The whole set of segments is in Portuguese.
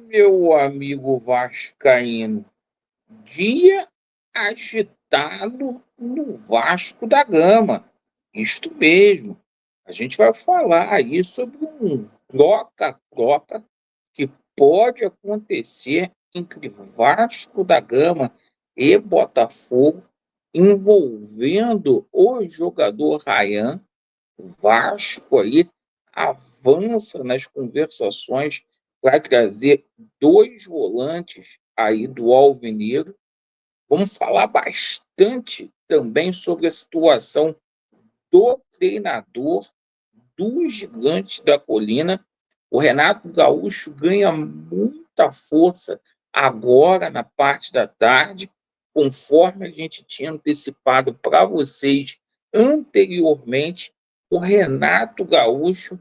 Meu amigo vascaíno, dia agitado no Vasco da Gama. Isto mesmo. A gente vai falar aí sobre um troca-troca que pode acontecer entre Vasco da Gama e Botafogo, envolvendo o jogador Ryan. O Vasco aí avança nas conversações para trazer 2 volantes aí do alvinegro. Vamos falar bastante também sobre a situação do treinador do Gigante da Colina. O Renato Gaúcho ganha muita força agora na parte da tarde, conforme a gente tinha antecipado para vocês anteriormente. O Renato Gaúcho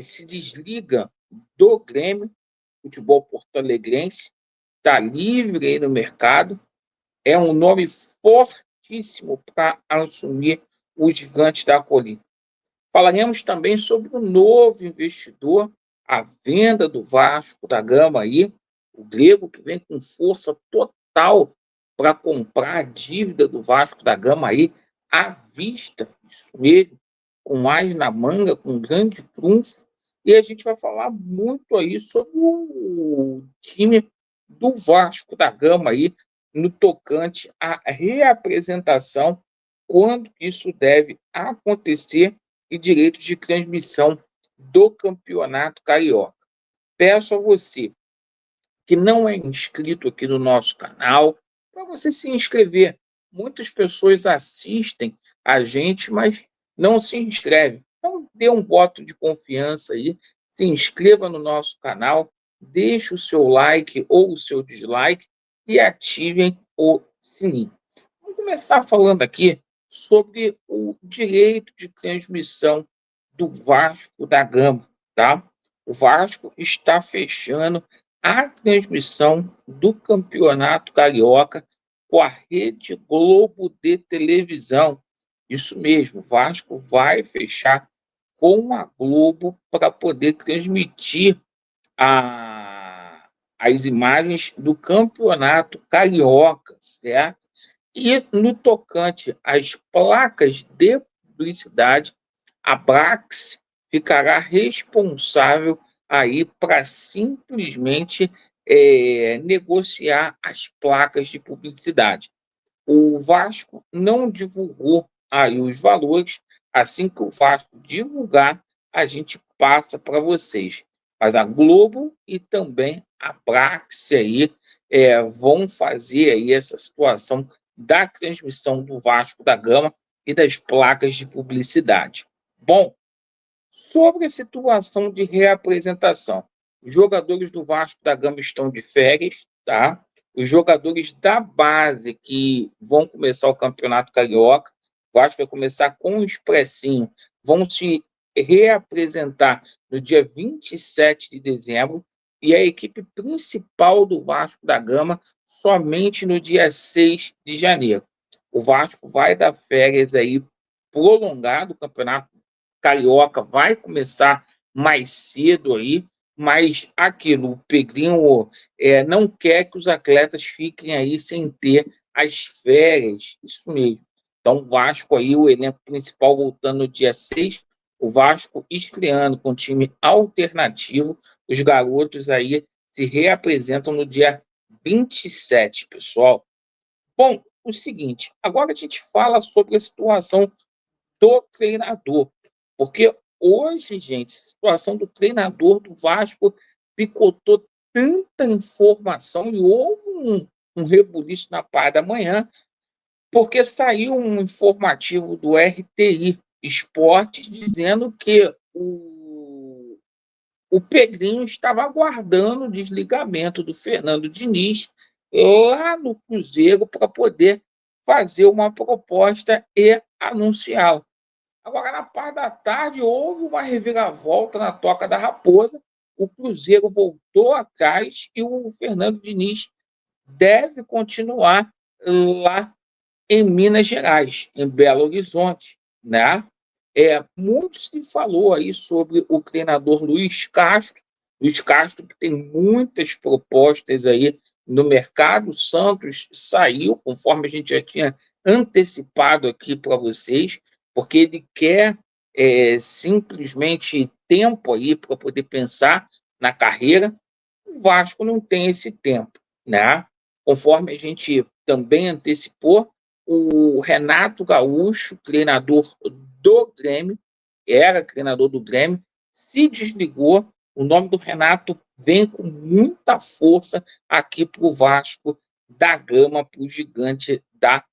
se desliga do Grêmio Futebol Porto-Alegrense, está livre aí no mercado, é um nome fortíssimo para assumir o Gigante da Colina. Falaremos também sobre o novo investidor, a venda do Vasco da Gama aí, o grego que vem com força total para comprar a dívida do Vasco da Gama aí à vista, isso mesmo, com mais na manga, com um grande trunfo. E a gente vai falar muito aí sobre o time do Vasco da Gama aí no tocante à reapresentação, quando isso deve acontecer e direitos de transmissão do Campeonato Carioca. Peço a você que não é inscrito aqui no nosso canal, para você se inscrever. Muitas pessoas assistem a gente, mas não se inscrevem. Então, dê um voto de confiança aí, se inscreva no nosso canal, deixe o seu like ou o seu dislike e ativem o sininho. Vamos começar falando aqui sobre o direito de transmissão do Vasco da Gama, tá? O Vasco está fechando a transmissão do Campeonato Carioca com a Rede Globo de televisão. Isso mesmo, o Vasco vai fechar com a Globo para poder transmitir as imagens do Campeonato Carioca, certo? E no tocante às placas de publicidade, a Brax ficará responsável aí para simplesmente negociar as placas de publicidade. O Vasco não divulgou aí os valores. Assim que o Vasco divulgar, a gente passa para vocês. Mas a Globo e também a Brax aí vão fazer aí essa situação da transmissão do Vasco da Gama e das placas de publicidade. Bom, sobre a situação de reapresentação, os jogadores do Vasco da Gama estão de férias, tá? Os jogadores da base que vão começar o Campeonato Carioca, o Vasco vai começar com o Expressinho, vão se reapresentar no dia 27 de dezembro e a equipe principal do Vasco da Gama somente no dia 6 de janeiro. O Vasco vai dar férias aí prolongado, o Campeonato Carioca vai começar mais cedo aí, mas aquilo, o Pedrinho não quer que os atletas fiquem aí sem ter as férias, isso mesmo. Então, o Vasco aí, o elenco principal voltando no dia 6, o Vasco estreando com time alternativo, os garotos aí se reapresentam no dia 27, pessoal. Bom, o seguinte, agora a gente fala sobre a situação do treinador. Porque hoje, gente, a situação do treinador do Vasco picotou tanta informação e houve um rebuliço na parte da manhã, porque saiu um informativo do RTI Esportes dizendo que o Pedrinho estava aguardando o desligamento do Fernando Diniz lá no Cruzeiro para poder fazer uma proposta e anunciá-la. Agora, na parte da tarde, houve uma reviravolta na Toca da Raposa. O Cruzeiro voltou atrás e o Fernando Diniz deve continuar lá em Minas Gerais, em Belo Horizonte, né? Muito se falou aí sobre o treinador Luiz Castro, Luiz Castro, que tem muitas propostas aí no mercado. O Santos saiu, conforme a gente já tinha antecipado aqui para vocês, porque ele quer simplesmente tempo aí para poder pensar na carreira. O Vasco não tem esse tempo, né? Conforme a gente também antecipou, o Renato Gaúcho, treinador do Grêmio, era treinador do Grêmio, se desligou. O nome do Renato vem com muita força aqui para o Vasco da Gama, para o Gigante da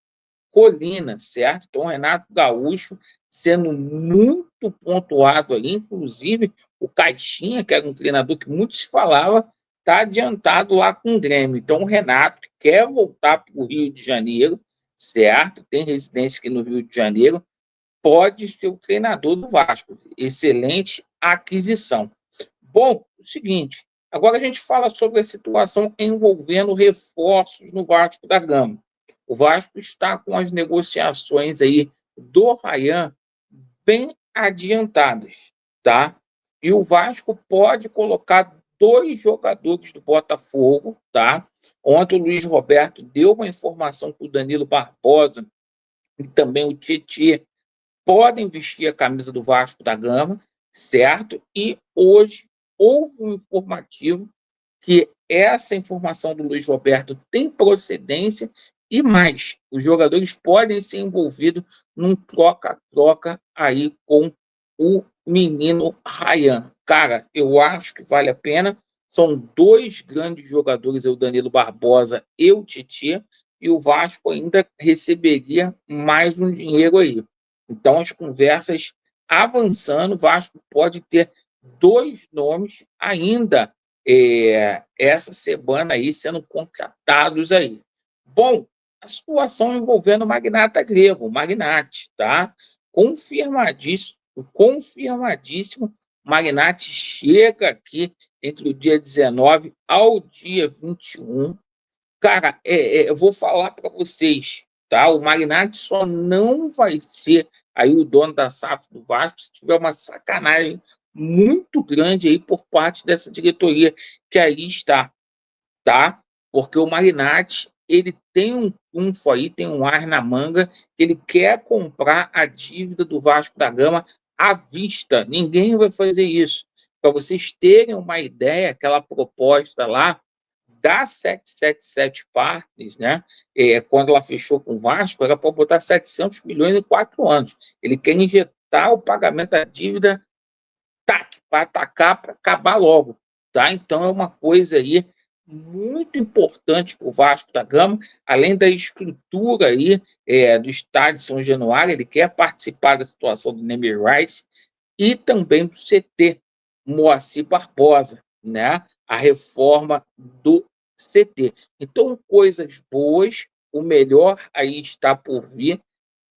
Colina, certo? Então, o Renato Gaúcho sendo muito pontuado aí, inclusive o Caixinha, que era um treinador que muito se falava, está adiantado lá com o Grêmio. Então, o Renato quer voltar para o Rio de Janeiro, certo? Tem residência aqui no Rio de Janeiro, pode ser o treinador do Vasco. Excelente aquisição. Bom, o seguinte, agora a gente fala sobre a situação envolvendo reforços no Vasco da Gama. O Vasco está com as negociações aí do Ryan bem adiantadas, tá? E o Vasco pode colocar dois jogadores do Botafogo, tá? Ontem o Luiz Roberto deu uma informação que o Danilo Barbosa e também o Tietê podem vestir a camisa do Vasco da Gama, certo? E hoje houve um informativo que essa informação do Luiz Roberto tem procedência e mais, os jogadores podem ser envolvidos num troca-troca aí com o menino Ryan. Cara, eu acho que vale a pena. São dois grandes jogadores, o Danilo Barbosa e o Titi, e o Vasco ainda receberia mais um dinheiro aí. Então, as conversas avançando, o Vasco pode ter dois nomes ainda essa semana aí sendo contratados aí. Bom, a situação envolvendo o magnata grego, o Magnate, tá? Confirmadíssimo, confirmadíssimo. O Magnate chega aqui entre o dia 19 ao dia 21. Cara, eu vou falar para vocês, tá? O Magnate só não vai ser aí o dono da SAF do Vasco se tiver uma sacanagem muito grande aí por parte dessa diretoria que aí está, tá? Porque o Magnate, ele tem um trunfo aí, tem um ar na manga, ele quer comprar a dívida do Vasco da Gama à vista. Ninguém vai fazer isso. Para vocês terem uma ideia, aquela proposta lá da 777 Partners, né? Quando ela fechou com o Vasco, era para botar 700 milhões em 4 anos. Ele quer injetar o pagamento da dívida para atacar, para acabar logo. Tá? Então, é uma coisa aí muito importante para o Vasco da Gama, além da estrutura aí, do estádio São Januário, ele quer participar da situação do Neme Rice e também do CT Moacir Barbosa, né? A reforma do CT. Então, coisas boas, o melhor aí está por vir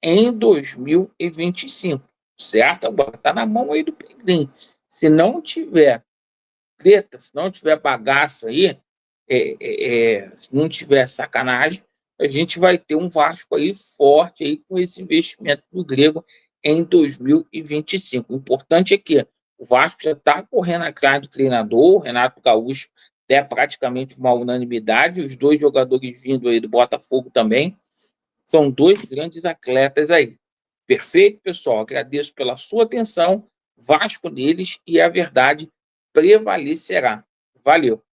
em 2025, certo? Agora está na mão aí do Pedrinho. Se não tiver treta, se não tiver bagaça aí, se não tiver sacanagem, a gente vai ter um Vasco aí forte aí com esse investimento do Grego em 2025. O importante é que o Vasco já está correndo atrás do treinador, o Renato Gaúcho é praticamente uma unanimidade, os dois jogadores vindo aí do Botafogo também, são dois grandes atletas aí. Perfeito, pessoal? Agradeço pela sua atenção. Vasco neles e a verdade prevalecerá. Valeu!